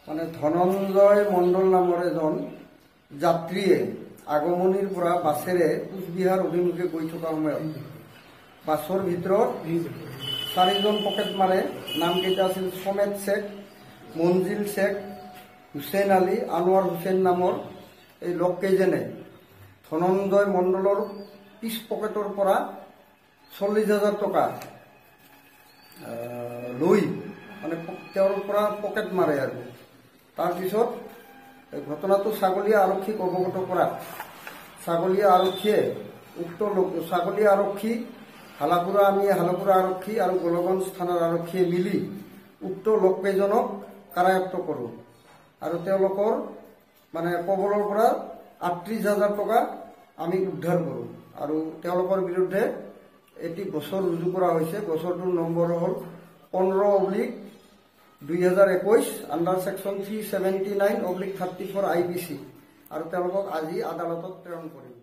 মানে ধনঞ্জয় মণ্ডল নামৰ এজন যাত্ৰীয়ে আগমনিৰ পৰা বাছেৰে কোচবিহাৰ অভিমুখে গৈ থকা সময়ত বাছৰ ভিতৰত 4জন পকেট মাৰে। নামকেইটা আছিল সমেত শেখ, মঞ্জিল শেখ, হুছেইন আলী, আনোৱাৰ হুছেইন নামৰ এই লোককেইজনে ধনঞ্জয় মণ্ডলৰ পিছ পকেটৰ পৰা 40,000 টকা লৈ মানে তেওঁৰ পৰা পকেট মাৰে। আৰু তাৰপিছত ঘটনাটো ছাগলীয়া আৰক্ষীক অৱগত কৰা ছাগলীয়া আৰক্ষীয়ে ছাগলীয়া আৰক্ষী, হালাপুৰা আৰক্ষী আৰু গোলগঞ্জ থানাৰ আৰক্ষীয়ে মিলি উক্ত লোককেইজনক কাৰায়ত্ব কৰোঁ আৰু তেওঁলোকৰ মানে কবলৰ পৰা 38,000 টকা আমি উদ্ধাৰ কৰোঁ আৰু তেওঁলোকৰ বিৰুদ্ধে এটি গোচৰ ৰুজু কৰা হৈছে। গোচৰটোৰ নম্বৰ হ'ল 15/2021 আণ্ডাৰ ছেকশ্যন 379/34 IPC আৰু তেওঁলোকক আজি আদালতত প্ৰেৰণ কৰিম।